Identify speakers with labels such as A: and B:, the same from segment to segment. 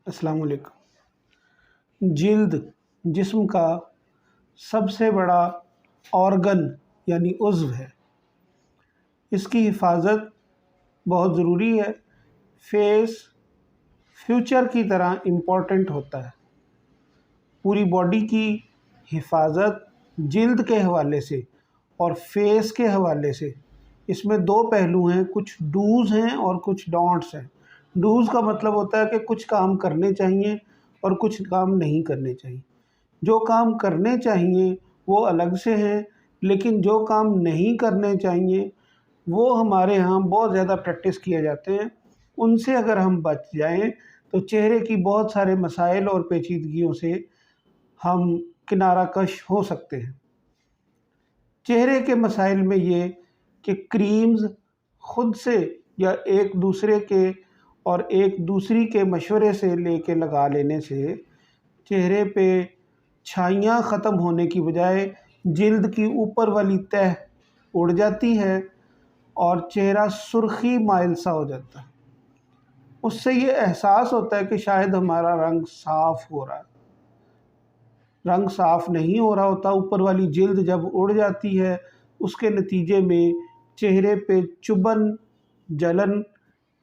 A: अस्सलाम वालेकुम। जिल्द जिस्म का सबसे बड़ा ऑर्गन यानी उज़्व है। इसकी हिफाजत बहुत ज़रूरी है। फेस फ्यूचर की तरह इम्पोर्टेंट होता है। पूरी बॉडी की हिफाजत जिल्द के हवाले से और फेस के हवाले से इसमें दो पहलू हैं, कुछ डूज़ हैं और कुछ डोंट्स हैं। डूज़ का मतलब होता है कि कुछ काम करने चाहिए और कुछ काम नहीं करने चाहिए। जो काम करने चाहिए वो अलग से हैं, लेकिन जो काम नहीं करने चाहिए वो हमारे यहाँ बहुत ज़्यादा प्रैक्टिस किए जाते हैं। उनसे अगर हम बच जाएं तो चेहरे की बहुत सारे मसाइल और पेचीदगियों से हम किनारा कश हो सकते हैं। चेहरे के मसाइल में ये कि क्रीम्स खुद से या एक दूसरे के और एक दूसरी के मशवरे से लेके लगा लेने से चेहरे पे छाइयाँ ख़त्म होने की बजाय जिल्द की ऊपर वाली तह उड़ जाती है और चेहरा सुर्खी माइल सा हो जाता है। उससे ये एहसास होता है कि शायद हमारा रंग साफ़ हो रहा है। रंग साफ़ नहीं हो रहा होता। ऊपर वाली जिल्द जब उड़ जाती है उसके नतीजे में चेहरे पे चुभन, जलन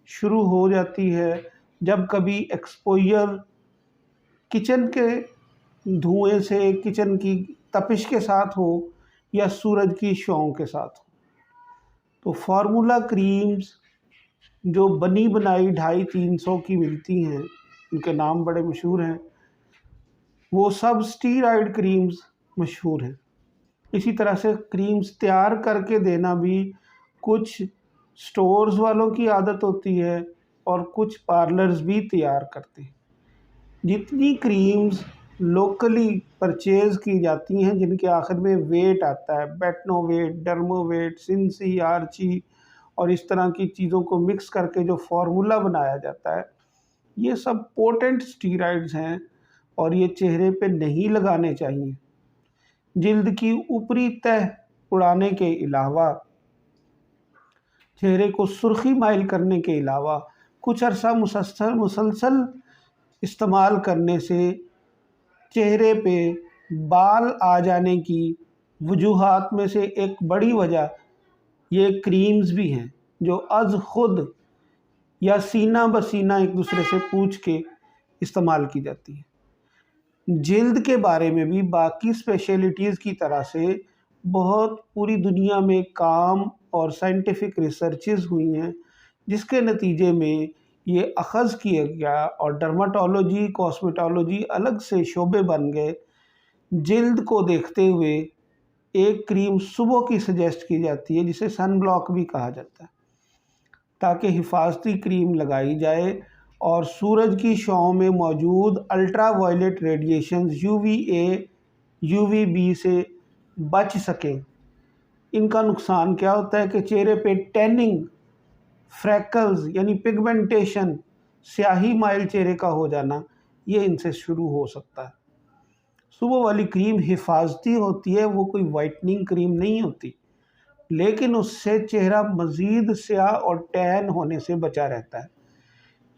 A: शुरू हो जाती है। जब कभी एक्सपोज़र किचन के धुएँ से, किचन की तपिश के साथ हो या सूरज की छाँव के साथ हो। तो फ़ॉर्मूला क्रीम्स जो बनी बनाई 250-300 की मिलती हैं, उनके नाम बड़े मशहूर हैं, वो सब स्टीरॉयड क्रीम्स मशहूर हैं। इसी तरह से क्रीम्स तैयार करके देना भी कुछ स्टोर्स वालों की आदत होती है और कुछ पार्लर्स भी तैयार करते हैं। जितनी क्रीम्स लोकली परचेज़ की जाती हैं, जिनके आखिर में वेट आता है, बेटनोवेट, डर्मोवेट, सिंसी, आर्ची और इस तरह की चीज़ों को मिक्स करके जो फ़ॉर्मूला बनाया जाता है, ये सब पोटेंट स्टीरॉइड्स हैं और ये चेहरे पे नहीं लगाने चाहिए। जिल्द की ऊपरी तह उड़ाने के अलावा, चेहरे को सुर्खी माइल करने के अलावा कुछ अरसा मुसलसल इस्तेमाल करने से चेहरे पे बाल आ जाने की वजूहात में से एक बड़ी वजह ये क्रीम्स भी हैं, जो अज़ खुद या सीना बसीना एक दूसरे से पूछ के इस्तेमाल की जाती है। जिल्द के बारे में भी बाकी स्पेशलिटीज़ की तरह से बहुत पूरी दुनिया में काम और साइंटिफिक रिसर्चेस हुई हैं, जिसके नतीजे में ये अख़ज़ किया गया और डर्माटोलॉजी, कॉस्मेटोलॉजी अलग से शोबे बन गए। जिल्द को देखते हुए एक क्रीम सुबह की सजेस्ट की जाती है, जिसे सन ब्लॉक भी कहा जाता है, ताकि हिफाजती क्रीम लगाई जाए और सूरज की छाँव में मौजूद ultra violet radiations UVA, UVB से बच सकें। इनका नुकसान क्या होता है कि चेहरे पे टैनिंग, फ्रैकल्स यानी पिगमेंटेशन, स्याही माइल चेहरे का हो जाना, ये इनसे शुरू हो सकता है। सुबह वाली क्रीम हिफाजती होती है, वो कोई वाइटनिंग क्रीम नहीं होती, लेकिन उससे चेहरा मज़ीद स्याह और टैन होने से बचा रहता है।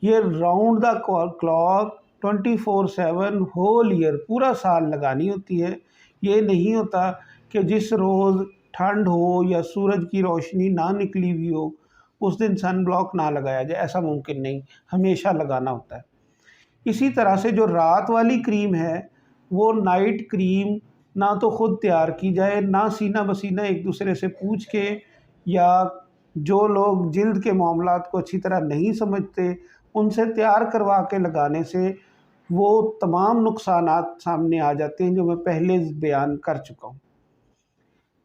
A: ये round the clock 24/7 whole year पूरा साल लगानी होती है। ये नहीं होता कि जिस रोज़ ठंड हो या सूरज की रोशनी ना निकली हुई हो उस दिन सन ब्लॉक ना लगाया जाए, ऐसा मुमकिन नहीं, हमेशा लगाना होता है। इसी तरह से जो रात वाली क्रीम है वो नाइट क्रीम ना तो ख़ुद तैयार की जाए, ना सीना बसीना एक दूसरे से पूछ के, या जो लोग जिल्द के मामलात को अच्छी तरह नहीं समझते उनसे तैयार करवा के लगाने से वो तमाम नुकसानात सामने आ जाते हैं जो मैं पहले बयान कर चुका हूँ।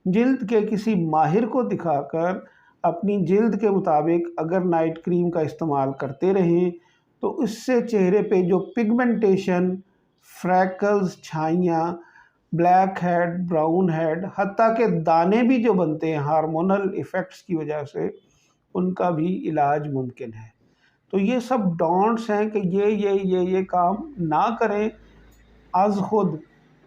A: जिल्द के किसी माहिर को दिखाकर अपनी जिल्द के मुताबिक अगर नाइट क्रीम का इस्तेमाल करते रहें तो इससे चेहरे पे जो पिगमेंटेशन, फ्रैकल्स, छाइयाँ, ब्लैक हेड, ब्राउन हेड, हत्ता के दाने भी जो बनते हैं हार्मोनल इफ़ेक्ट्स की वजह से, उनका भी इलाज मुमकिन है। तो ये सब डोंट्स हैं कि ये काम ना करें अज़ खुद,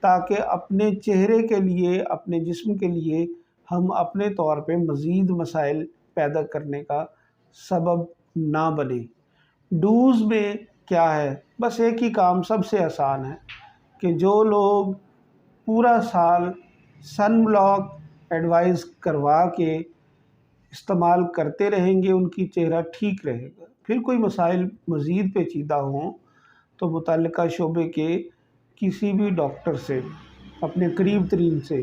A: ताकि अपने चेहरे के लिए, अपने जिस्म के लिए हम अपने तौर पे मज़ीद मसाइल पैदा करने का सबब ना बने। डूज़ में क्या है? बस एक ही काम सबसे आसान है कि जो लोग पूरा साल सन ब्लॉक एडवाइस करवा के इस्तेमाल करते रहेंगे, उनकी चेहरा ठीक रहेगा। फिर कोई मसाइल मज़ीद पेचीदा हों तो मुतल्लिका शोबे के किसी भी डॉक्टर से, अपने करीब तरीन से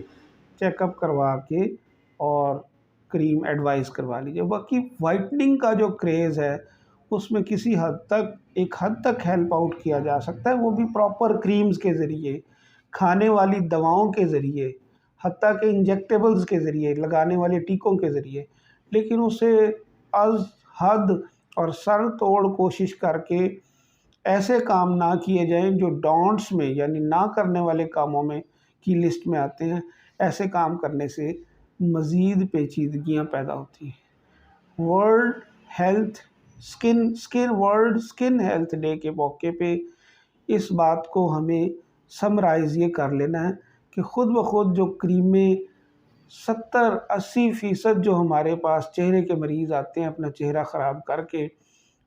A: चेकअप करवा के और क्रीम एडवाइस करवा लीजिए। बाकी वाइटनिंग का जो क्रेज़ है उसमें किसी हद तक, एक हद तक हेल्प आउट किया जा सकता है, वो भी प्रॉपर क्रीम्स के ज़रिए, खाने वाली दवाओं के ज़रिए, हत्ता के इंजेक्टेबल्स के ज़रिए, लगाने वाले टीकों के ज़रिए। लेकिन उसे अज़ हद और सर तोड़ कोशिश करके ऐसे काम ना किए जाएं जो डोंट्स में, यानी ना करने वाले कामों में की लिस्ट में आते हैं। ऐसे काम करने से मज़ीद पेचीदगियाँ पैदा होती हैं। वर्ल्ड स्किन हेल्थ डे के मौके पे इस बात को हमें समराइज़ ये कर लेना है कि ख़ुद ब खुद जो क्रीमें 70-80% जो हमारे पास चेहरे के मरीज़ आते हैं अपना चेहरा ख़राब करके,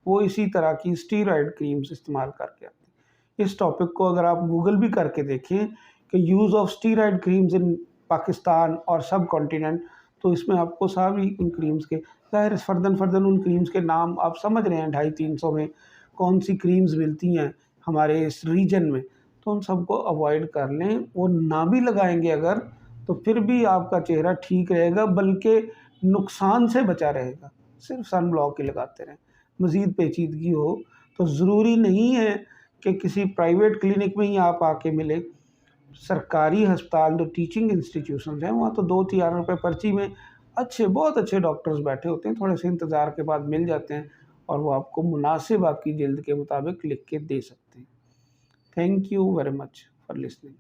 A: वो इसी तरह की स्टीरॉयड क्रीम्स इस्तेमाल करके आते हैं। इस टॉपिक को अगर आप गूगल भी करके देखें कि यूज़ ऑफ स्टीरॉयड क्रीम्स इन पाकिस्तान और सब कॉन्टिनेंट, तो इसमें आपको सारी उन क्रीम्स के ज़ाहिर फ़र्दन उन क्रीम्स के नाम आप समझ रहे हैं। 250-300 में कौन सी क्रीम्स मिलती हैं हमारे इस रीजन में, तो उन सबको अवॉइड कर लें। वो ना भी लगाएंगे अगर, तो फिर भी आपका चेहरा ठीक रहेगा, बल्कि नुकसान से बचा रहेगा। सिर्फ सन ब्लॉक ही लगाते रहें। मज़ीद पेचीदगी हो तो ज़रूरी नहीं है कि किसी प्राइवेट क्लिनिक में ही आप आके मिले। सरकारी अस्पताल जो टीचिंग इंस्टीट्यूशंस हैं, वहाँ तो 2-4 रुपए पर्ची में बहुत अच्छे डॉक्टर्स बैठे होते हैं। थोड़े से इंतज़ार के बाद मिल जाते हैं और वो आपको मुनासिब आपकी जल्द के मुताबिक लिख के दे सकते हैं। Thank you very much for listening.